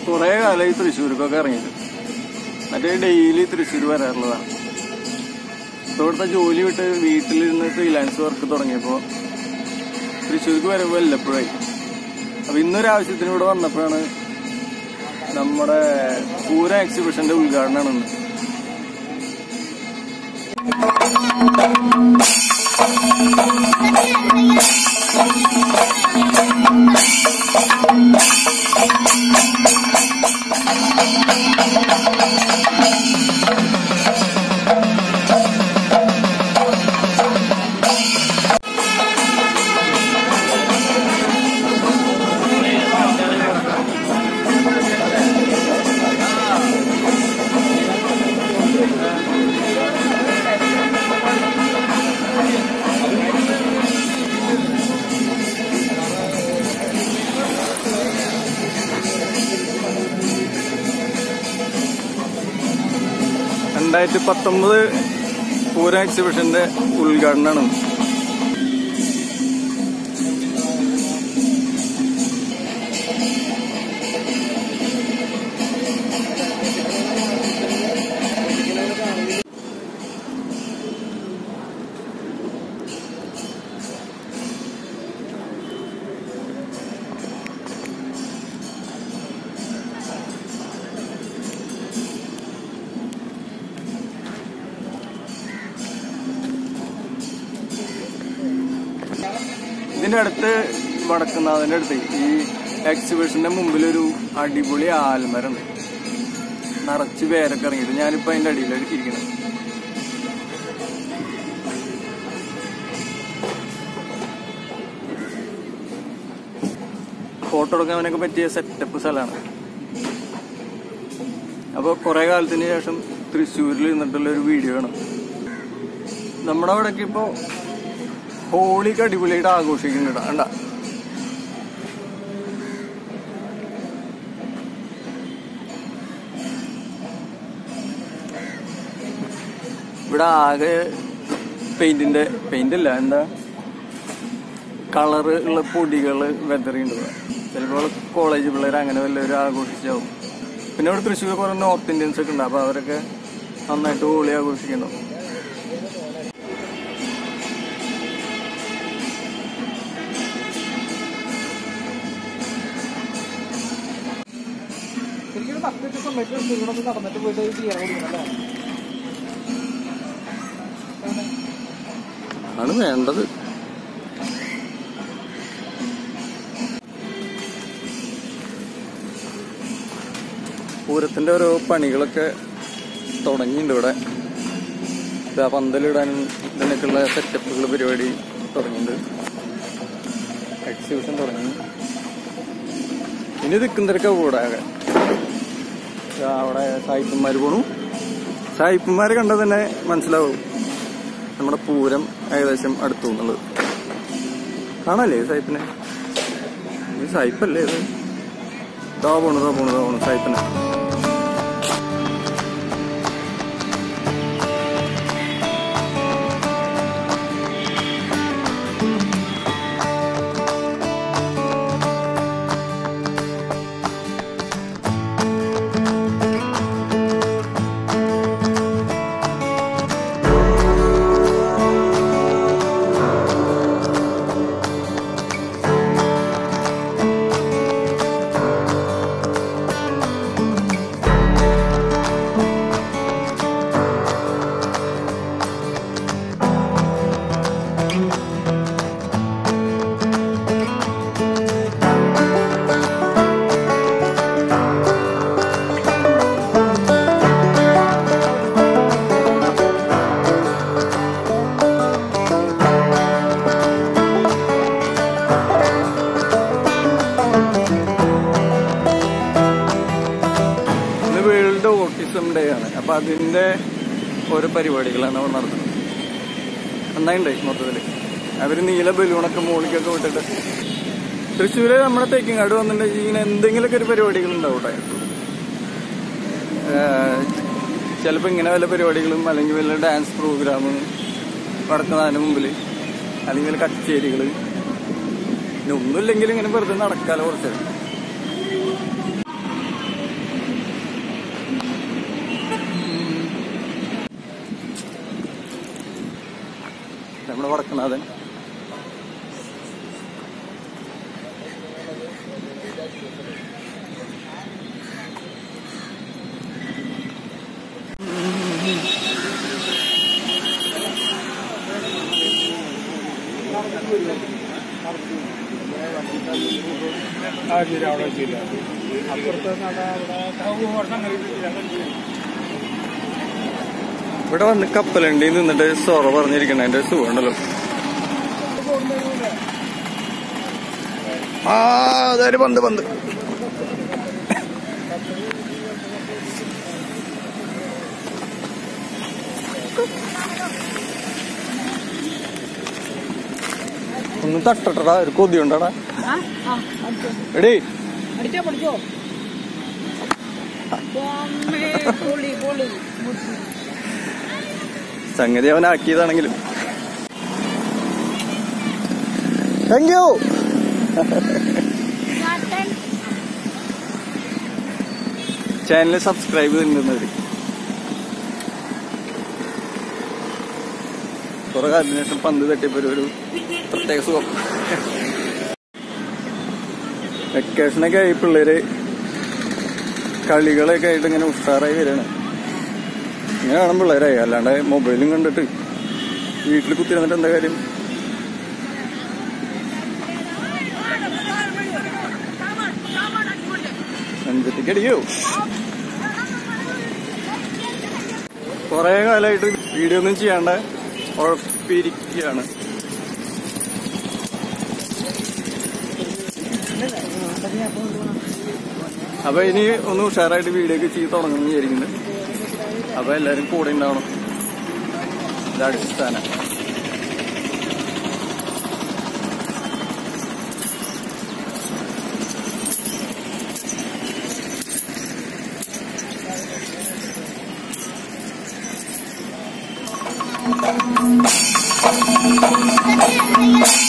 കുറെ കാലമായി തൃശ്ശൂർക്കൊക്കെ ഇറങ്ങിയിട്ട്. മറ്റേ ഡെയിലി തൃശ്ശൂർ വരാറുള്ളതാണ്. ഇവിടുത്തെ ജോലി വിട്ട് വീട്ടിലിരുന്ന് ഫ്രീലാൻസ് വർക്ക് തുടങ്ങിയപ്പോൾ തൃശ്ശൂർക്ക് വരുമ്പോൾ വല്ലപ്പോഴായി. അപ്പൊ ഇന്നൊരാവശ്യത്തിന് ഇവിടെ വന്നപ്പോഴാണ് നമ്മുടെ പൂരം എക്സിബിഷന്റെ ഉദ്ഘാടനമാണ്. പൂരം എക്സിബിഷന്റെ ഉദ്ഘാടനമാണ്. ഇതിന്റെ അടുത്ത് വടക്കുന്നാഥിന്റെ അടുത്ത് ഈ എക്സിബിഷന്റെ മുമ്പിലൊരു അടിപൊളി ആൽമരം നിറച്ച് പേരൊക്കെ ഇറങ്ങിയിട്ട് ഞാനിപ്പോ അതിന്റെ അടിയിലാണ് ഇരിക്കുന്നത്. ഫോട്ടോ എടുക്കാനൊക്കെ പറ്റിയ സെറ്റപ്പ് സ്ഥലമാണ്. അപ്പൊ കുറെ കാലത്തിന് ശേഷം തൃശ്ശൂരിൽ നിന്നിട്ടുള്ള ഒരു വീഡിയോ ആണ്. നമ്മുടെ അവിടേക്ക് ഇപ്പോ ഹോളിക്ക് അടിപൊളിയായിട്ട് ആഘോഷിക്കുന്നുണ്ട്. കണ്ട ഇവിടെ ആകെ പെയിന്റില്ല എന്താ കളറ് ഉള്ള പൊടികള് വെതറിയുണ്ട്. ചിലപ്പോൾ കോളേജ് പിള്ളേർ അങ്ങനെ വല്ലവരും ആഘോഷിച്ചാവും. പിന്നെ ഇവിടെ തൃശ്ശൂർ കുറെ നോർത്ത് ഇന്ത്യൻസ് ഒക്കെ ഉണ്ട്. അപ്പൊ അവരൊക്കെ നന്നായിട്ട് ഹോളി ആഘോഷിക്കുന്നുണ്ടാവും. ആണ് വേണ്ടത്. പൂരത്തിന്റെ ഓരോ പണികളൊക്കെ തുടങ്ങിയിട്ടുണ്ട് ഇവിടെ. ഇതാ പന്തലിടാനും ഇതിനൊക്കെയുള്ള സെറ്റപ്പുകൾ പരിപാടി തുടങ്ങിയിട്ടുണ്ട്. എക്സിബിഷൻ തുടങ്ങി. ഇനി ദിക്കുന്തരൊക്കെ കൂടാകെ അവിടെ സായിപ്പന്മാര് പോണു. സായിപ്പന്മാരെ കണ്ടാൽ തന്നെ മനസ്സിലാവും നമ്മുടെ പൂരം ഏകദേശം അടുത്തു എന്നുള്ളത്. കാണാല്ലേ സായിപ്പിനെ? ഈ സായിപ്പല്ലേ ഇത്? ദാ പോണു സായിപ്പിനെ. ഓട്ടിസം ഡേ ആണ്. അപ്പൊ അതിന്റെ ഓരോ പരിപാടികളാണ് അവിടെ നടത്തുന്നത്. നന്നായിണ്ടായി മൊത്തത്തില്. അവര് നീല ബലൂണൊക്കെ മോളിക്കൊക്കെ വിട്ടിട്ട് തൃശ്ശൂര് നമ്മുടെ തേക്കിങ്ങാട് വന്നിട്ടുണ്ടെങ്കിൽ ഇങ്ങനെ എന്തെങ്കിലുമൊക്കെ ഒരു പരിപാടികൾ ഉണ്ടാവട്ടെ. ചിലപ്പോൾ ഇങ്ങനെ വല്ല പരിപാടികളും അല്ലെങ്കിൽ വല്ല ഡാൻസ് പ്രോഗ്രാമും നടക്കുന്നതിന് മുമ്പിൽ അല്ലെങ്കിൽ കച്ചേരികൾ പിന്നെ ഒന്നുമില്ലെങ്കിലും ഇങ്ങനെ വെറുതെ നടക്കാലോ കുറച്ച്. ഗൃഹനാഥൻ. ഇവിടെ വന്ന് കപ്പലണ്ടി നിന്നിട്ട് സൊറ പറഞ്ഞിരിക്കണ എന്റെ സുഖമുണ്ടല്ലോ. അതൊരു പന്ത് ഒന്ന് തട്ടട്ടാ, ഒരു കൊതിയുണ്ടാടാ. എടീ സംഗതി അവനാക്കിയതാണെങ്കിലും താങ്ക് യു. ചാനൽ സബ്സ്ക്രൈബ് ചെയ്യുന്നവര് കുറെ കാലത്തിന് ശേഷം പന്ത് തട്ടിയപ്പോ ഒരു പ്രത്യേക സുഖം. വെക്കേഷനൊക്കെ ആയി പിള്ളേര് കളികളൊക്കെ ആയിട്ട് ഇങ്ങനെ ഉഷാറായി വരികയാണ്. ഇങ്ങനെ വേണം പിള്ളേരായി, അല്ലാണ്ട് മൊബൈലും കണ്ടിട്ട് വീട്ടിൽ കുത്തിരുന്നിട്ട് എന്താ കാര്യം. അടിക്കോ കൊറേ കാലമായിട്ട് വീഡിയോ ഒന്നും ചെയ്യാണ്ട് ഉഴപ്പിരിക്കുകയാണ്. അപ്പൊ ഇനി ഒന്ന് ഉഷാറായിട്ട് വീഡിയോ ഒക്കെ ചെയ്ത് തുടങ്ങണമെന്ന് വിചാരിക്കുന്നുണ്ട്. അപ്പൊ എല്ലാരും കൂടെ ഉണ്ടാവണം. ഇതാണ് സ്ഥാനം. Thank you.